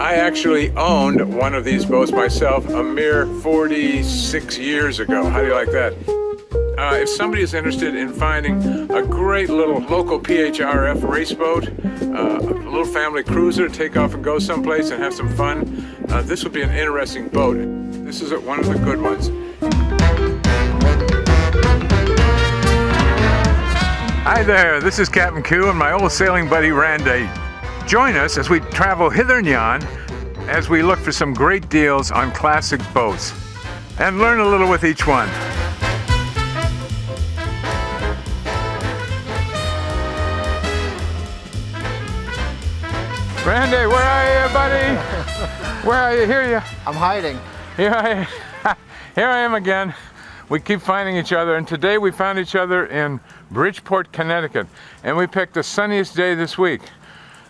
I actually owned one of these boats myself a mere 46 years ago. How do you like that? If somebody is interested in finding a great little local PHRF race boat, a little family cruiser to take off and go someplace and have some fun, this would be an interesting boat. This is one of the good ones. Hi there, this is Captain Q and my old sailing buddy Randy. Join us as we travel hither and yon as we look for some great deals on classic boats and learn a little with each one. Randy, where are you, buddy? Where are you? Here you. I'm hiding. Here I am again. We keep finding each other, and today we found each other in Bridgeport, Connecticut, and we picked the sunniest day this week.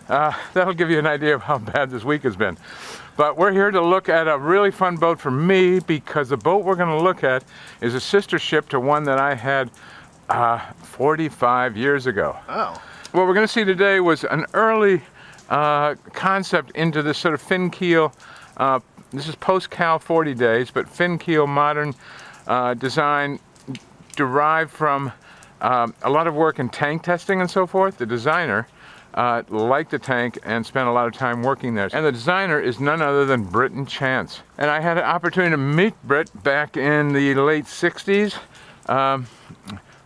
That'll give you an idea of how bad this week has been. But we're here to look at a really fun boat for me, because the boat we're going to look at is a sister ship to one that I had 45 years ago. Oh. What we're going to see today was an early concept into this sort of fin keel. This is post-Cal 40 days, but fin keel modern design derived from a lot of work in tank testing and so forth. The designer liked the tank and spent a lot of time working there. And the designer is none other than Britt and Chance. And I had an opportunity to meet Britt back in the late 60s. I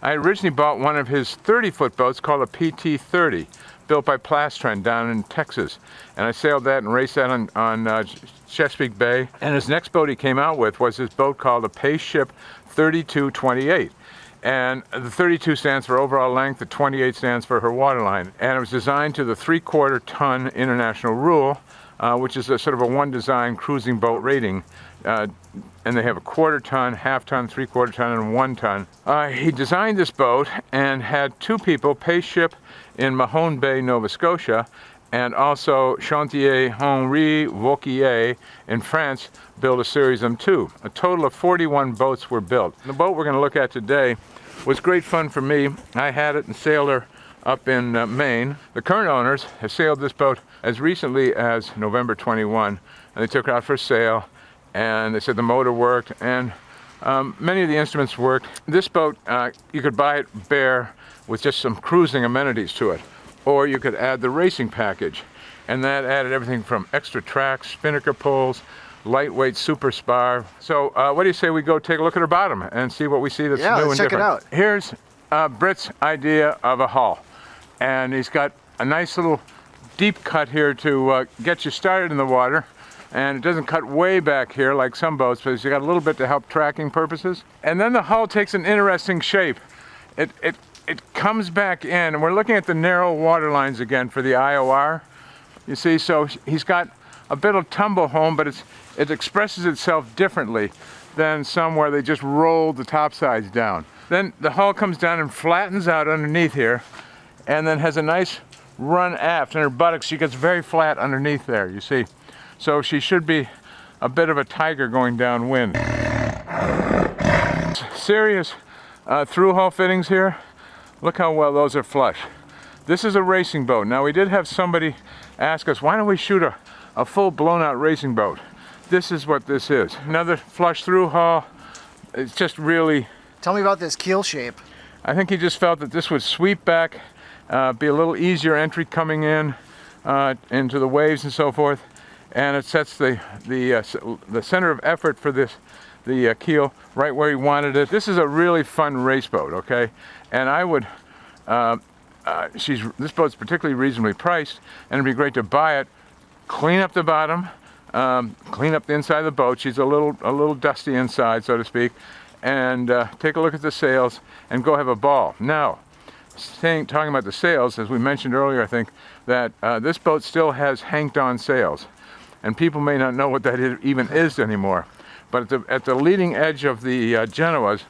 originally bought one of his 30-foot boats called a PT-30, built by Plastron down in Texas. And I sailed that and raced that on Chesapeake Bay. And his next boat he came out with was his boat called a Paceship 3228. And the 32 stands for overall length, the 28 stands for her waterline. And it was designed to the 3/4 ton international rule, which is a sort of a one design cruising boat rating. And they have a 1/4 ton, 1/2 ton, 3/4 ton, and 1 ton. He designed this boat and had two people, Paceship in Mahone Bay, Nova Scotia, and also Chantier Henri Vauquier in France, built a series of them too. A total of 41 boats were built. The boat we're going to look at today was great fun for me. I had it and sailed her up in Maine. The current owners have sailed this boat as recently as November 21, and they took her out for a sail, and they said the motor worked, and many of the instruments worked. This boat, you could buy it bare with just some cruising amenities to it, or you could add the racing package, and that added everything from extra tracks, spinnaker pulls, lightweight super spar. So what do you say we go take a look at her bottom and see what we see that's new and different? Check it out. Here's Britt's idea of a hull, and he's got a nice little deep cut here to get you started in the water, and it doesn't cut way back here like some boats, but you got a little bit to help tracking purposes. And then the hull takes an interesting shape. It comes back in, and we're looking at the narrow water lines again for the IOR. You see, so he's got a bit of tumble home, but it expresses itself differently than some where they just roll the top sides down. Then the hull comes down and flattens out underneath here, and then has a nice run aft, and her buttocks, she gets very flat underneath there, you see. So she should be a bit of a tiger going downwind. Serious through hull fittings here. Look how well those are flush. This is a racing boat. Now we did have somebody ask us, why don't we shoot a full blown out racing boat? This is what this is. Another flush through hull. It's just really... Tell me about this keel shape. I think he just felt that this would sweep back, be a little easier entry coming in into the waves and so forth. And it sets the center of effort for the keel right where he wanted it. This is a really fun race boat, okay? And I would, this boat's particularly reasonably priced, and it'd be great to buy it, clean up the bottom, clean up the inside of the boat. She's a little dusty inside, so to speak, and take a look at the sails and go have a ball. Now, talking about the sails, as we mentioned earlier, I think that this boat still has hanked-on sails, and people may not know what that even is anymore. But at the leading edge of the Genoas,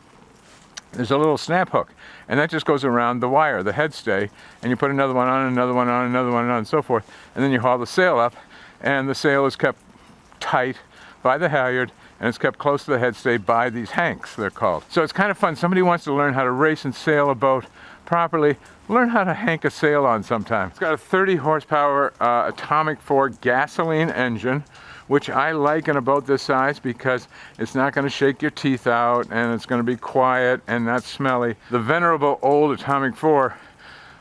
there's a little snap hook, and that just goes around the wire, the head stay, and you put another one on, another one on, another one on, and so forth, and then you haul the sail up, and the sail is kept tight by the halyard, and it's kept close to the head stay by these hanks, they're called. So it's kind of fun. Somebody wants to learn how to race and sail a boat properly. learn how to hank a sail on sometime. It's got a 30 horsepower Atomic 4 gasoline engine, which I like in a boat this size because it's not going to shake your teeth out and it's going to be quiet and not smelly. The venerable old Atomic 4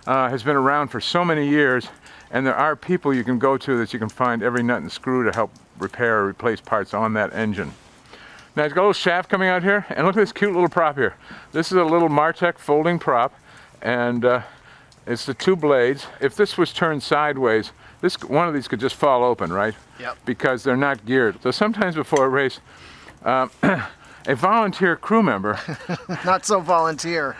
has been around for so many years, and there are people you can go to that you can find every nut and screw to help repair or replace parts on that engine. Now it's got a little shaft coming out here, and look at this cute little prop here. This is a little Martech folding prop, and it's the 2 blades. If this was turned sideways, one of these could just fall open, right? Yep. Because they're not geared. So sometimes before a race, a volunteer crew member Not so volunteer.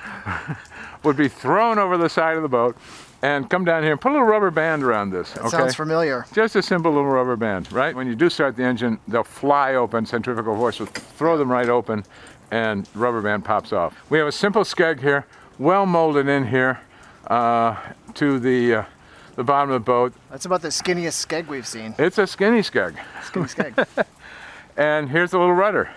would be thrown over the side of the boat and come down here and put a little rubber band around this. That sounds familiar. Just a simple little rubber band, right? When you do start the engine, they'll fly open, centrifugal force will throw them right open, and rubber band pops off. We have a simple skeg here, well molded in here to the bottom of the boat. That's about the skinniest skeg we've seen. It's a skinny skeg. Skinny skeg. And here's a little rudder.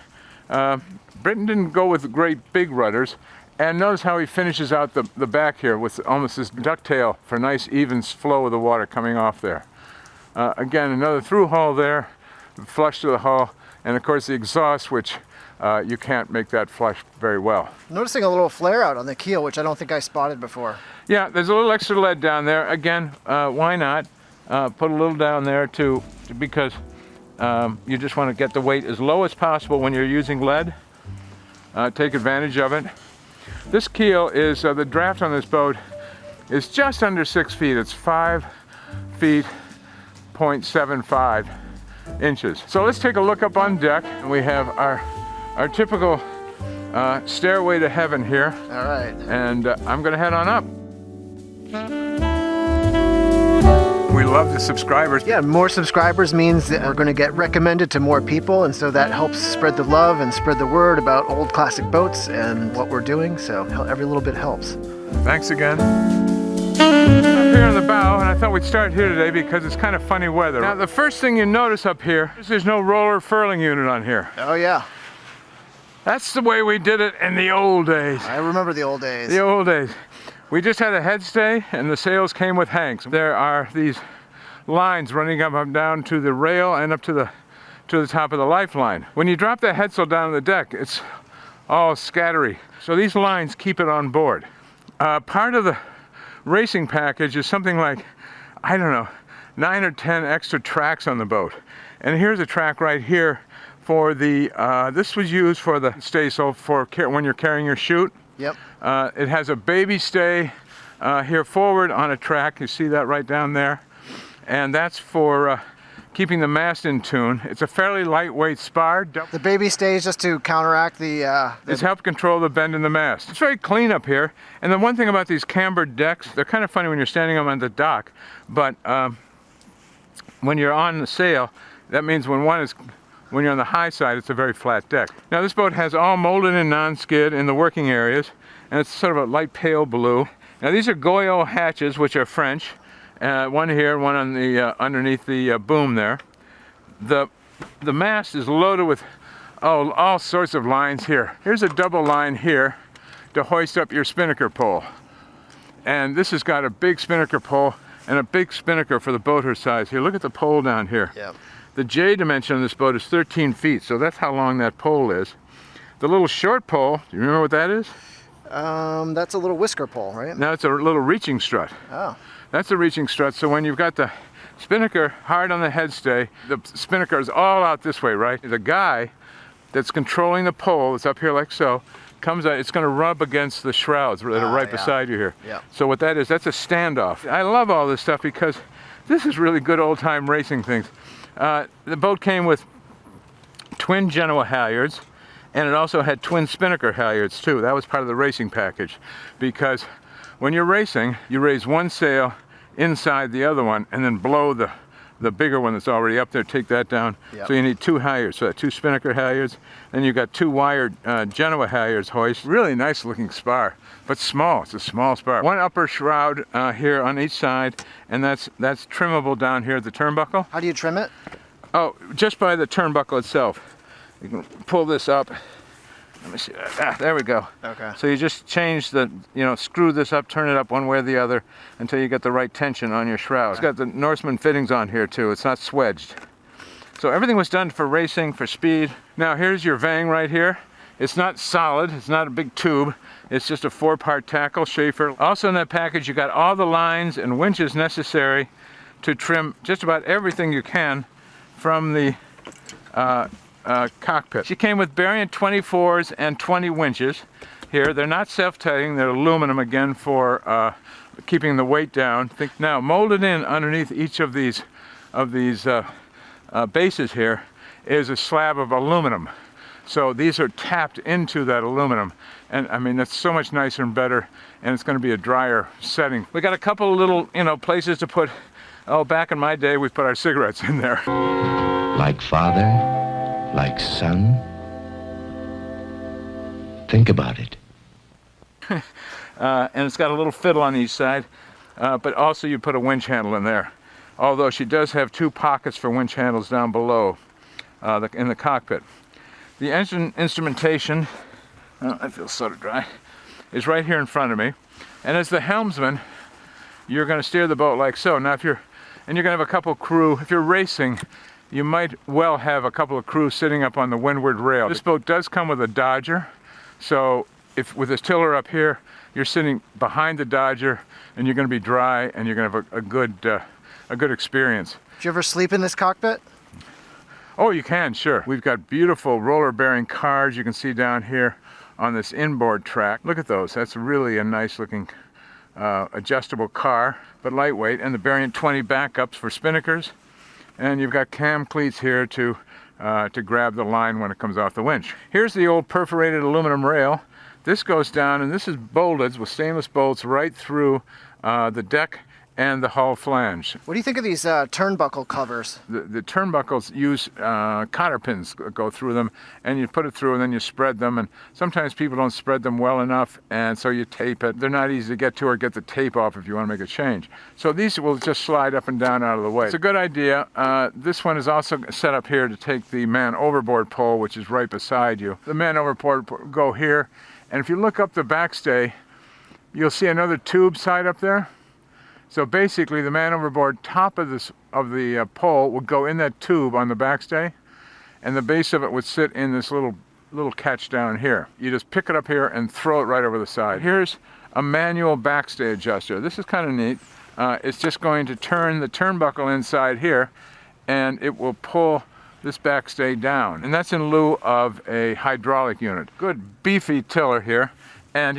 Britain didn't go with great big rudders. And notice how he finishes out the back here with almost this ducktail for a nice even flow of the water coming off there. Again, another through hull there, flush to the hull, and of course the exhaust, which you can't make that flush very well. Noticing a little flare out on the keel, which I don't think I spotted before. Yeah, there's a little extra lead down there. Again, why not? Put a little down there because you just want to get the weight as low as possible when you're using lead. Take advantage of it. This keel is, the draft on this boat is just under 6 feet. It's 5 feet, 0.75 inches. So let's take a look up on deck. And we have our typical stairway to heaven here. All right. And I'm gonna head on up. We love the subscribers. Yeah, more subscribers means that we're going to get recommended to more people, and so that helps spread the love and spread the word about old classic boats and what we're doing, so every little bit helps. Thanks again. Up here on the bow, and I thought we'd start here today because it's kind of funny weather. Now the first thing you notice up here is there's no roller furling unit on here. Oh yeah. That's the way we did it in the old days. I remember the old days. The old days. We just had a head stay and the sails came with hanks. There are these lines running up and down to the rail and up to the top of the lifeline. When you drop that headsail down on the deck, it's all scattery. So these lines keep it on board. Part of the racing package is something like, I don't know, 9 or 10 extra tracks on the boat. And here's a track right here for the, this was used for the staysail for when you're carrying your chute. Yep. It has a baby stay here forward on a track. You see that right down there. And that's for keeping the mast in tune. It's a fairly lightweight spar. The baby stays just to counteract the... It's helped control the bend in the mast. It's very clean up here. And the one thing about these cambered decks, they're kind of funny when you're standing on the dock, but when you're on the sail, that means when you're on the high side, it's a very flat deck. Now this boat has all molded in non-skid in the working areas, and it's sort of a light pale blue. Now these are Goyot hatches, which are French. One here, one on the underneath the boom there. The mast is loaded with all sorts of lines here. Here's a double line here to hoist up your spinnaker pole. And this has got a big spinnaker pole and a big spinnaker for the boat her size. Here, look at the pole down here. Yep. The J dimension of this boat is 13 feet, so that's how long that pole is. The little short pole, do you remember what that is? That's a little whisker pole, right? No, it's a little reaching strut. Oh. That's a reaching strut, so when you've got the spinnaker hard on the headstay, the spinnaker is all out this way, right? The guy that's controlling the pole, that's up here like so, comes out, it's going to rub against the shrouds that are right beside you here. Yeah. So what that is, that's a standoff. I love all this stuff because this is really good old-time racing things. The boat came with twin Genoa halyards, and it also had twin spinnaker halyards too. That was part of the racing package, because when you're racing, you raise one sail inside the other one and then blow the bigger one that's already up there, take that down. Yep. So you need two halyards, so two spinnaker halyards, then you've got two wired Genoa halyards hoist. Really nice looking spar, but small. It's a small spar. One upper shroud here on each side, and that's trimmable down here at the turnbuckle. How do you trim it? Oh, just by the turnbuckle itself. You can pull this up Let me see that. Ah, there we go. Okay. So you just change the, screw this up, turn it up one way or the other until you get the right tension on your shroud. It's got the Norseman fittings on here too. It's not swedged. So everything was done for racing, for speed. Now here's your vang right here. It's not solid, it's not a big tube. It's just a 4-part tackle, Schaefer. Also in that package, you got all the lines and winches necessary to trim just about everything you can from the cockpit. She came with Variant 24s and 20 winches here. They're not self-tightening, they're aluminum again for keeping the weight down. Now molded in underneath each of these bases here is a slab of aluminum. So these are tapped into that aluminum. And I mean, that's so much nicer and better, and it's gonna be a drier setting. We got a couple of little, places to put, back in my day, we put our cigarettes in there. Like father, like son. Think about it. And it's got a little fiddle on each side, but also you put a winch handle in there. Although she does have 2 pockets for winch handles down below in the cockpit. The engine instrumentation, I feel sort of dry, is right here in front of me. And as the helmsman, you're going to steer the boat like so. Now you're going to have a couple crew. If you're racing, you might well have a couple of crew sitting up on the windward rail. This boat does come with a Dodger, so if with this tiller up here, you're sitting behind the Dodger, and you're going to be dry, and you're going to have a good experience. Did you ever sleep in this cockpit? Oh, you can, sure. We've got beautiful roller bearing cars you can see down here on this inboard track. Look at those. That's really a nice looking adjustable car, but lightweight, and the Variant 20 backups for spinnakers. And you've got cam cleats here to grab the line when it comes off the winch. Here's the old perforated aluminum rail. This goes down, and this is bolted with stainless bolts right through the deck and the hull flange. What do you think of these turnbuckle covers? The turnbuckles use cotter pins go through them, and you put it through and then you spread them, and sometimes people don't spread them well enough, and so you tape it. They're not easy to get to or get the tape off if you want to make a change. So these will just slide up and down out of the way. It's a good idea. This one is also set up here to take the man overboard pole, which is right beside you. The man overboard go here, and if you look up the backstay, you'll see another tube side up there. So basically, the man overboard top of the pole would go in that tube on the backstay, and the base of it would sit in this little catch down here. You just pick it up here and throw it right over the side. Here's a manual backstay adjuster. This is kind of neat. It's just going to turn the turnbuckle inside here, and it will pull this backstay down. And that's in lieu of a hydraulic unit. Good beefy tiller here, and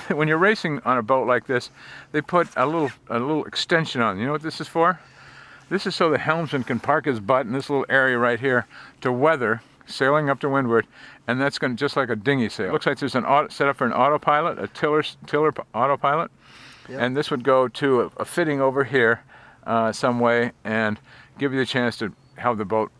when you're racing on a boat like this, they put a little extension on. You know what this is for? This is so the helmsman can park his butt in this little area right here to weather, sailing up to windward, and that's going to just like a dinghy sail. Looks like there's an set up for an autopilot, a tiller autopilot, yep. And this would go to a fitting over here some way and give you the chance to have the boat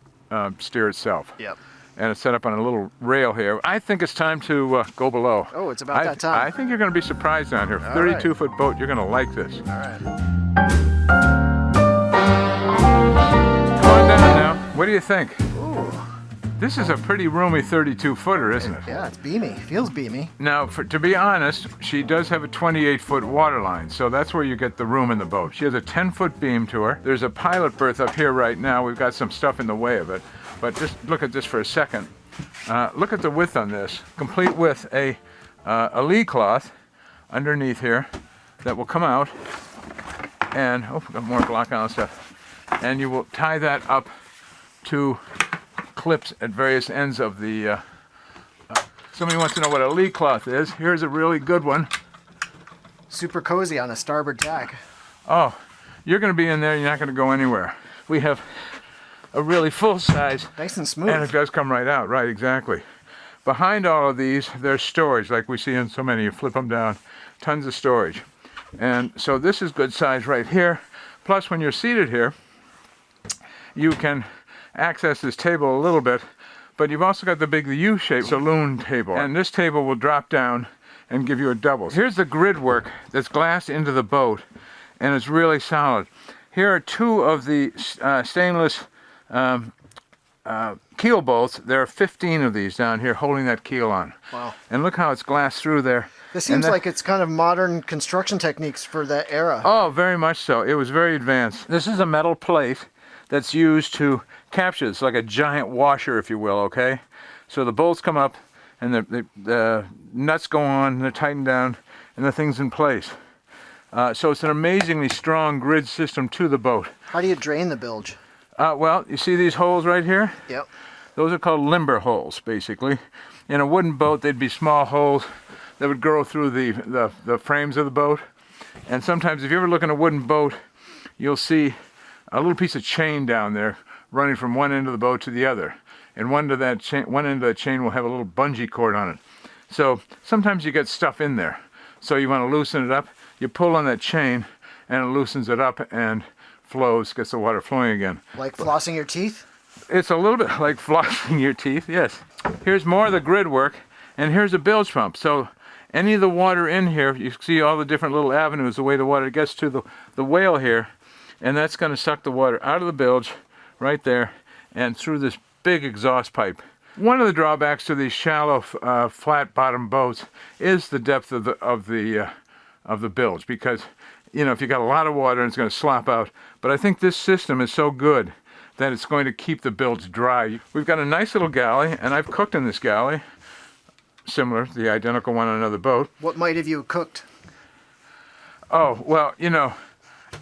steer itself. Yep. And it's set up on a little rail here. I think it's time to go below. Oh, it's about that time. I think you're going to be surprised down here. 32-foot boat, you're going to like this. All right. Come on down now. What do you think? Ooh. This is a pretty roomy 32-footer, isn't it? Yeah, it's beamy. Feels beamy. Now, to be honest, she does have a 28-foot waterline, so that's where you get the room in the boat. She has a 10-foot beam to her. There's a pilot berth up here right now. We've got some stuff in the way of it. But just look at this for a second. Look at the width on this, complete with a lee cloth underneath here that will come out, and we've got more block on stuff. And you will tie that up to clips at various ends of the. Somebody wants to know what a lee cloth is. Here's a really good one. Super cozy on a starboard tack. Oh, you're going to be in there. You're not going to go anywhere. We have a really full size. Nice and smooth. And it does come right out, right, exactly. Behind all of these, there's storage, like we see in so many. You flip them down, tons of storage. And so this is good size right here. Plus, when you're seated here, you can access this table a little bit, but you've also got the big U-shaped saloon table. And this table will drop down and give you a double. Here's the grid work that's glassed into the boat, and it's really solid. Here are 2 of the stainless keel bolts. There are 15 of these down here holding that keel on. Wow. And look how it's glassed through there. This seems like it's kind of modern construction techniques for that era. Oh, very much so. It was very advanced. This is a metal plate that's used to capture. It's like a giant washer, if you will, okay? So the bolts come up and the nuts go on and they're tightened down and the thing's in place. So it's an amazingly strong grid system to the boat. How do you drain the bilge? Well, you see these holes right here? Yep. Those are called limber holes, basically. In a wooden boat, they'd be small holes that would go through the frames of the boat. And sometimes, if you ever look in a wooden boat, you'll see a little piece of chain down there running from one end of the boat to the other. And one end of that chain will have a little bungee cord on it. So sometimes you get stuff in there. So you want to loosen it up. You pull on that chain, and it loosens it up and flows, gets the water flowing again. Like flossing your teeth? It's a little bit like flossing your teeth, yes. Here's more of the grid work, and here's a bilge pump. So any of the water in here, you see all the different little avenues, the way the water gets to the whale here, and that's going to suck the water out of the bilge right there and through this big exhaust pipe. One of the drawbacks to these shallow, flat-bottom boats is the depth of the bilge, because you know, if you got a lot of water, it's going to slop out. But I think this system is so good that it's going to keep the bilge dry. We've got a nice little galley, and I've cooked in this galley, similar to the identical one on another boat. What might have you cooked? Oh, well, you know,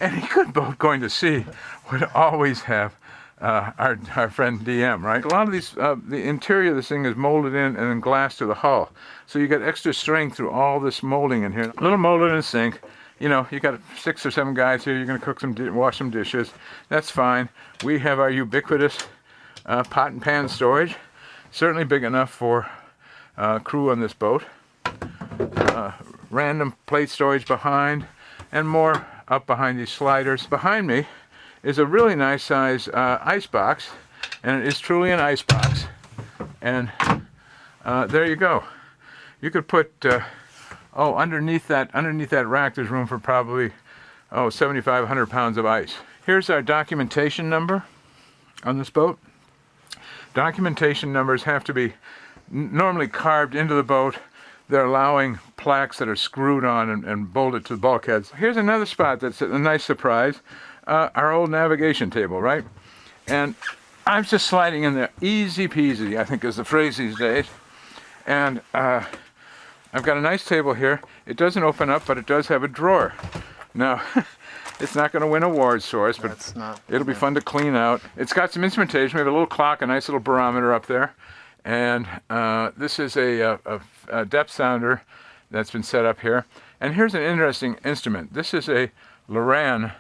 any good boat going to sea would always have our friend DM, right? A lot of these, the interior of this thing is molded in and then glassed to the hull. So you got extra strength through all this molding in here. A little molded in a sink. You know, you got 6 or 7 guys here, you're going to cook wash some dishes. That's fine. We have our ubiquitous pot and pan storage. Certainly big enough for crew on this boat. Random plate storage behind, and more up behind these sliders. Behind me is a really nice size ice box, and it is truly an ice box. And there you go. You could put underneath that rack, there's room for probably 7,500 pounds of ice. Here's our documentation number on this boat. Documentation numbers have to be normally carved into the boat. They're allowing plaques that are screwed on and bolted to the bulkheads. Here's another spot that's a nice surprise. Our old navigation table, right? And I'm just sliding in there. Easy peasy, I think is the phrase these days. And I've got a nice table here. It doesn't open up, but it does have a drawer. Now, it's not going to win awards for us, but it'll be fun to clean out. It's got some instrumentation. We have a little clock, a nice little barometer up there. And this is a depth sounder that's been set up here. And here's an interesting instrument. This is a Loran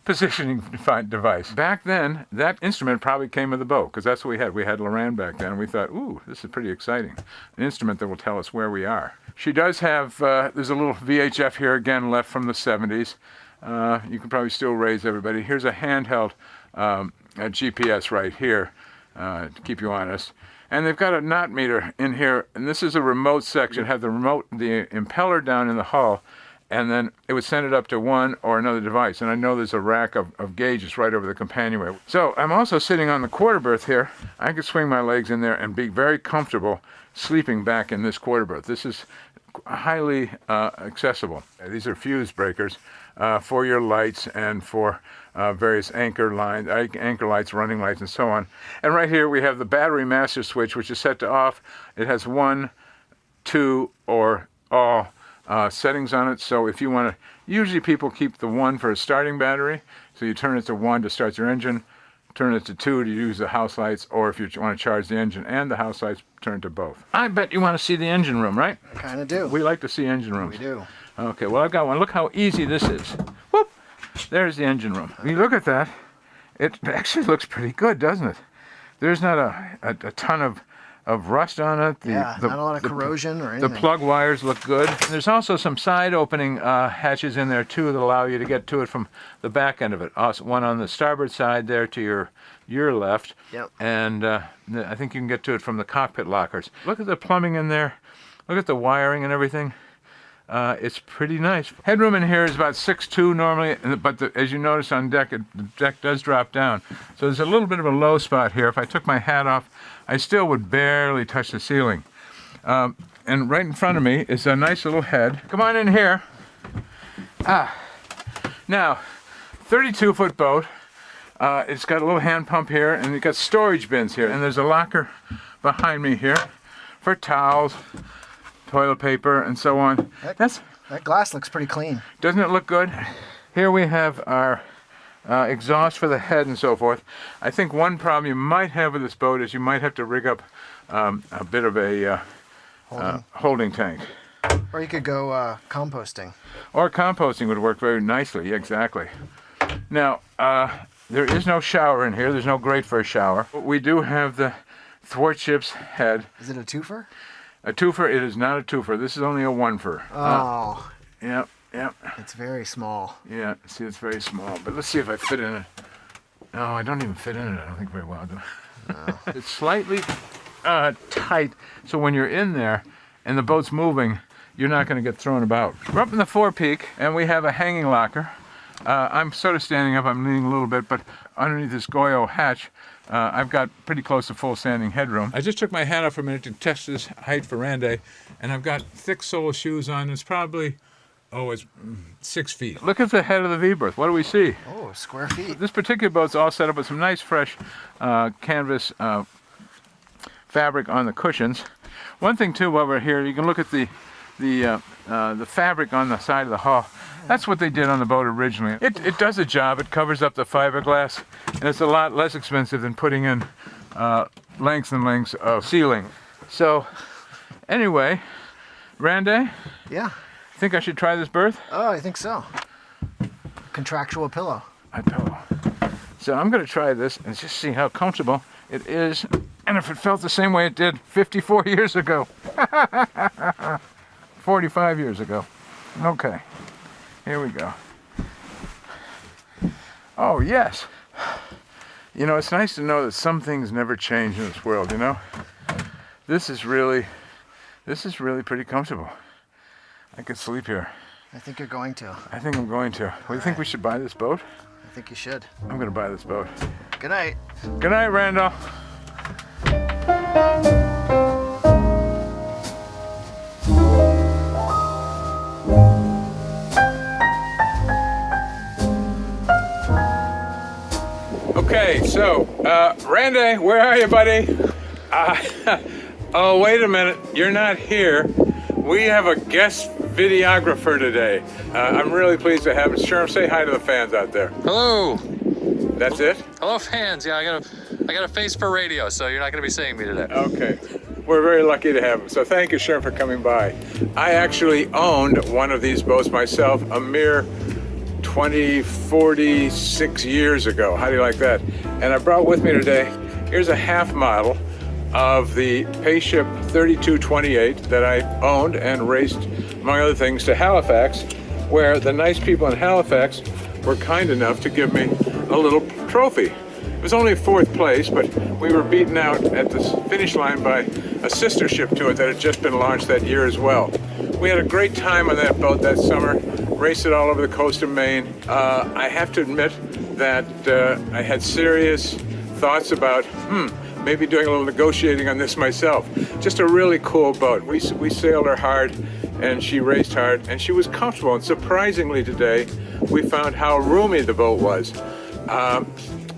positioning device. Back then, that instrument probably came with the boat, because that's what we had. We had Loran back then, and we thought, ooh, this is pretty exciting. An instrument that will tell us where we are. She does have, there's a little VHF here, again, left from the 70s. You can probably still raise everybody. Here's a handheld GPS right here to keep you honest. And they've got a knot meter in here, and this is a remote section. Have the impeller down in the hull, and then it would send it up to one or another device. And I know there's a rack of gauges right over the companionway. So I'm also sitting on the quarter berth here. I could swing my legs in there and be very comfortable sleeping back in this quarter berth. This is highly accessible. These are fuse breakers for your lights and for various anchor lights, running lights, and so on. And right here we have the battery master switch, which is set to off. It has 1, 2, or all settings on it. So if you want to, usually people keep the 1 for a starting battery. So you turn it to 1 to start your engine, turn it to 2 to use the house lights, or if you want to charge the engine and the house lights, turn to both. I bet you want to see the engine room, right? I kind of do. We like to see engine rooms. We do. Okay, well, I've got one. Look how easy this is. Whoop! There's the engine room. When you look at that, it actually looks pretty good, doesn't it? There's not a ton of rust on it. Not a lot of corrosion or anything. The plug wires look good. And there's also some side opening hatches in there too that allow you to get to it from the back end of it. Also, one on the starboard side there to your left. Yep. And I think you can get to it from the cockpit lockers. Look at the plumbing in there. Look at the wiring and everything. It's pretty nice. Headroom in here is about 6'2" normally, but as you notice on deck, the deck does drop down. So there's a little bit of a low spot here. If I took my hat off, I still would barely touch the ceiling. And right in front of me is a nice little head. Come on in here. Now, 32-foot boat. It's got a little hand pump here, and it's got storage bins here. And there's a locker behind me here for towels, toilet paper, and so on. That glass looks pretty clean. Doesn't it look good? Here we have our exhaust for the head and so forth. I think one problem you might have with this boat is you might have to rig up a bit of a holding tank. Or you could go composting. Or composting would work very nicely, exactly. Now, there is no shower in here. There's no grate for a shower. We do have the thwartship's head. Is it a twofer? A twofer? It is not a twofer. This is only a one-fer. Oh. Yep. It's very small. Yeah, see, it's very small. But let's see if I fit in it. No, I don't even fit in it. I don't think very well, do I? No. It's slightly tight, so when you're in there and the boat's moving, you're not going to get thrown about. We're up in the forepeak, and we have a hanging locker. I'm sort of standing up. I'm leaning a little bit, but underneath this Goyo hatch, I've got pretty close to full standing headroom. I just took my hat off for a minute to test this height for Randy, and I've got thick sole shoes on. It's probably, it's 6 feet. Look at the head of the V-berth. What do we see? Oh, square feet. This particular boat's all set up with some nice fresh canvas fabric on the cushions. One thing too, while we're here, you can look at the fabric on the side of the hull. That's what they did on the boat originally. It does a job. It covers up the fiberglass, and it's a lot less expensive than putting in lengths and lengths of ceiling. So, anyway, Randy? Yeah? Think I should try this berth? Oh, I think so. Contractual pillow. A pillow. So I'm going to try this and just see how comfortable it is, and if it felt the same way it did 54 years ago. 45 years ago. Okay. Here we go. Oh, yes. You know, it's nice to know that some things never change in this world, you know? This is really pretty comfortable. I could sleep here. I think you're going to. I think I'm going to. Well, you think we should buy this boat? I think you should. I'm going to buy this boat. Good night. Good night, Randall. Okay, so, Randy, where are you, buddy? Oh, wait a minute. You're not here. We have a guest videographer today. I'm really pleased to have him. Sherm, say hi to the fans out there. Hello. That's it? Hello, fans. Yeah, I got a face for radio, so you're not going to be seeing me today. Okay. We're very lucky to have him. So thank you, Sherm, for coming by. I actually owned one of these boats myself a mere 46 years ago. How do you like that? And I brought with me today, here's a half model of the Paceship 3228 that I owned and raced, among other things, to Halifax, where the nice people in Halifax were kind enough to give me a little trophy. It was only 4th place, but we were beaten out at the finish line by a sister ship to it that had just been launched that year as well. We had a great time on that boat that summer, raced it all over the coast of Maine. I have to admit that I had serious thoughts about, maybe doing a little negotiating on this myself. Just a really cool boat. We sailed her hard, and she raced hard, and she was comfortable. And surprisingly today, we found how roomy the boat was.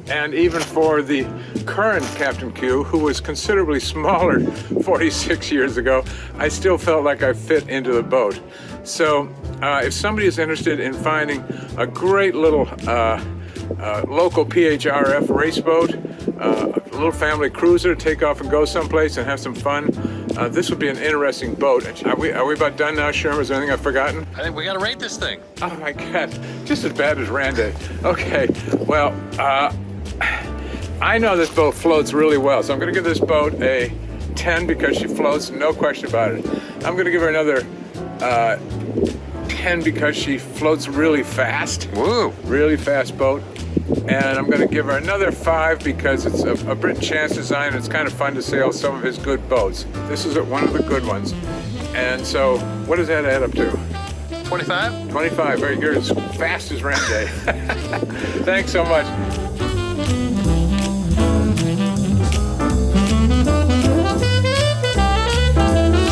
And even for the current Captain Q, who was considerably smaller 46 years ago, I still felt like I fit into the boat. So if somebody is interested in finding a great little local PHRF race boat, a little family cruiser to take off and go someplace and have some fun, this would be an interesting boat. Are we about done now, Sherm? Is there anything I've forgotten? I think we got to rate this thing. Oh my God, just as bad as Randy. Okay, well, I know this boat floats really well, so I'm going to give this boat a 10 because she floats, no question about it. I'm going to give her another 10 because she floats really fast. Woo! Really fast boat. And I'm going to give her another 5 because it's a Brit Chance design and it's kind of fun to sail some of his good boats. This is one of the good ones. And so, what does that add up to? 25? 25, very good. As fast as Randy. Thanks so much.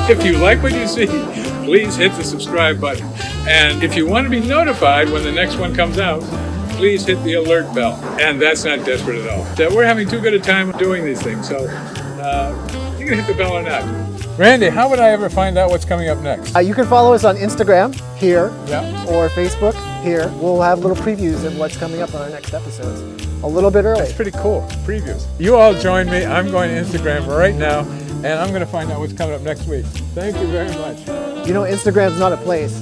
If you like what you see, please hit the subscribe button. And if you want to be notified when the next one comes out, please hit the alert bell. And that's not desperate at all. So we're having too good a time doing these things, so you can hit the bell or not. Randy, how would I ever find out what's coming up next? You can follow us on Instagram here Yeah. or Facebook here. We'll have little previews of what's coming up on our next episodes a little bit early. That's pretty cool. Previews. You all join me. I'm going to Instagram right now, and I'm going to find out what's coming up next week. Thank you very much. You know, Instagram's not a place.